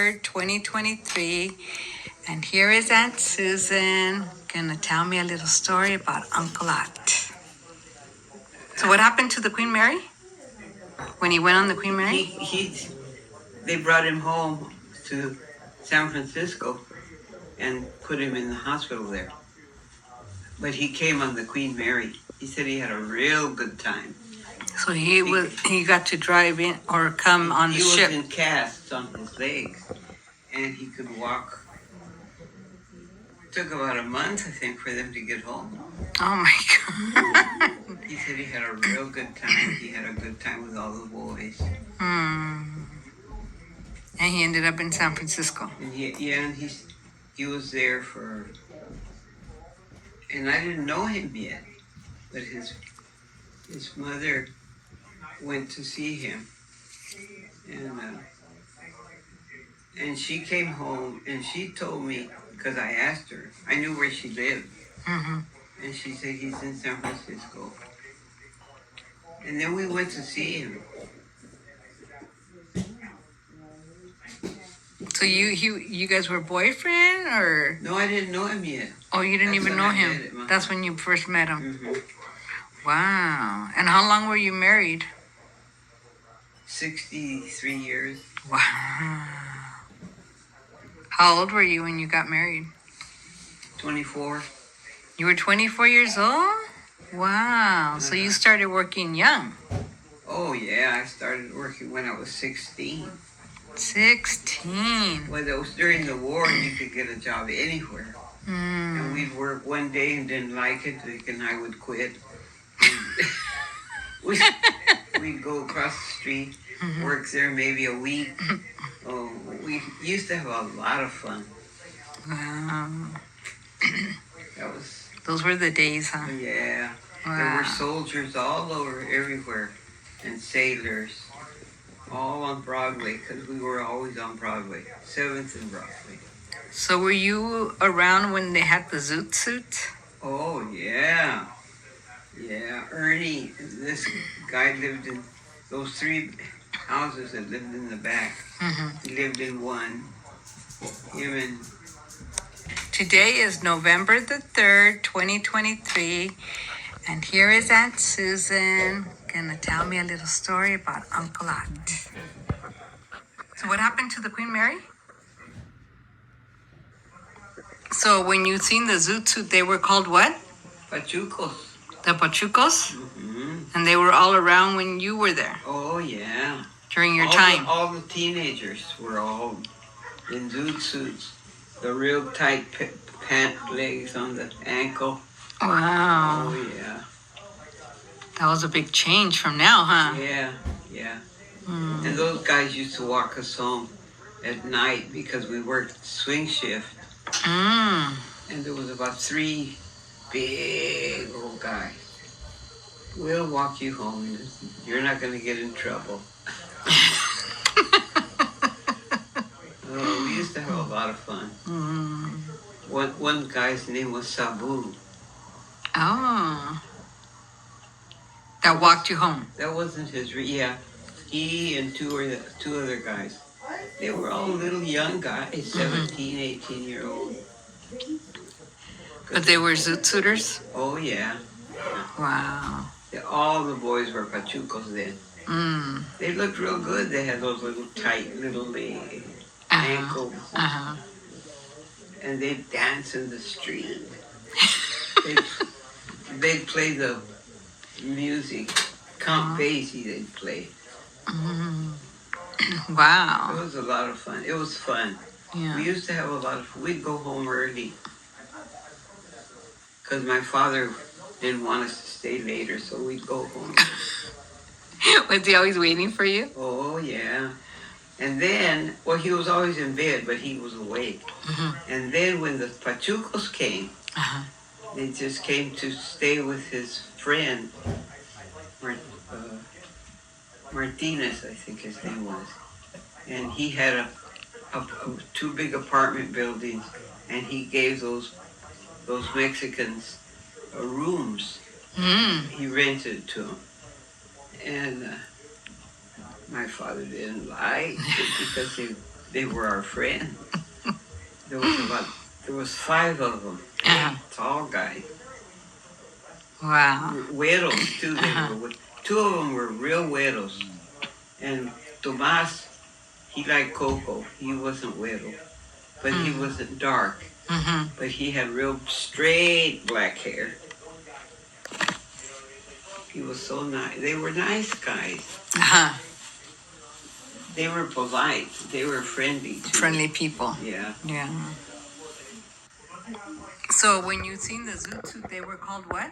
3rd, 2023. And here is Aunt Susan gonna tell me a little story about Uncle Ot. So what happened to the Queen Mary? When he went on the Queen Mary? They brought him home to San Francisco and put him in the hospital there. But he came on the Queen Mary. He said he had a real good time. So he got to drive in or come on the ship. He was in casts on his legs, and he could walk. It took about a month, I think, for them to get home. Oh my God. He said he had a real good time. He had a good time with all the boys. And he ended up in San Francisco. And he was there for, and I didn't know him yet, but his mother went to see him, and she came home and she told me, because I asked her, I knew where she lived, and she said he's in San Francisco. And then we went to see him. So you guys were boyfriend or? No, I didn't know him yet. Oh, you didn't even know him. That's when you first met him. Mm-hmm. Wow. And how long were you married? 63 years. Wow. How old were you when you got married? 24. You were 24 years old? Wow. So you started working young. Oh, yeah. I started working when I was 16. 16. Well, that was during the war, and you could get a job anywhere. And we'd work one day and didn't like it, and I would quit. We'd go across the street, work there maybe a week. Oh, we used to have a lot of fun. Wow. Those were the days, huh? Yeah. Wow. There were soldiers all over, everywhere, and sailors, all on Broadway, because we were always on Broadway, 7th and Broadway. So were you around when they had the zoot suit? Oh, yeah. Yeah, Ernie, this guy lived in those 3 houses that lived in the back. He lived in one. Him and... Today is November the 3rd, 2023. And here is Aunt Susan gonna tell me a little story about Uncle Ot. So what happened to the Queen Mary? So when you seen the zoot suit, they were called what? Pachucos. The Pachucos? And they were all around when you were there? Oh, yeah. During your time? All the teenagers were all in zoot suits. The real tight pant legs on the ankle. Wow. Oh, yeah. That was a big change from now, huh? Yeah. And those guys used to walk us home at night because we worked swing shift. And there was about 3 big old guys. We'll walk you home. You're not going to get in trouble. Oh, we used to have a lot of fun. One guy's name was Sabu. Oh. That walked you home? That wasn't his... Yeah. He and two other guys. They were all little young guys, 17, 18-year-old. But they were zoot suiters? Oh, yeah. Wow. All the boys were Pachucos then. They looked real good. They had those little tight little ankles. And they'd dance in the street. They'd play the music. Count Basie they'd play. Wow. It was a lot of fun. It was fun. Yeah. We used to have a lot of fun. We'd go home early. Because my father didn't want us to stay later, so we'd go home. Was he always waiting for you? Oh, yeah. And then, well, he was always in bed, but he was awake. And then when the Pachucos came, they just came to stay with his friend, Martinez, I think his name was. And he had 2 big apartment buildings, and he gave those Mexicans rooms. He rented it to them. And my father didn't like it because they were our friend. There was 5 of them. Uh-huh. Tall guys. Wow. Widows too. Uh-huh. 2 of them were real widows. And Tomas, he liked Coco. He wasn't widow, but he wasn't dark. Mm-hmm. But he had real straight black hair. He was so nice. They were nice guys. Uh-huh. They were polite. They were friendly too. Friendly people. Yeah. Yeah. So when you seen the zoot suit, they were called what?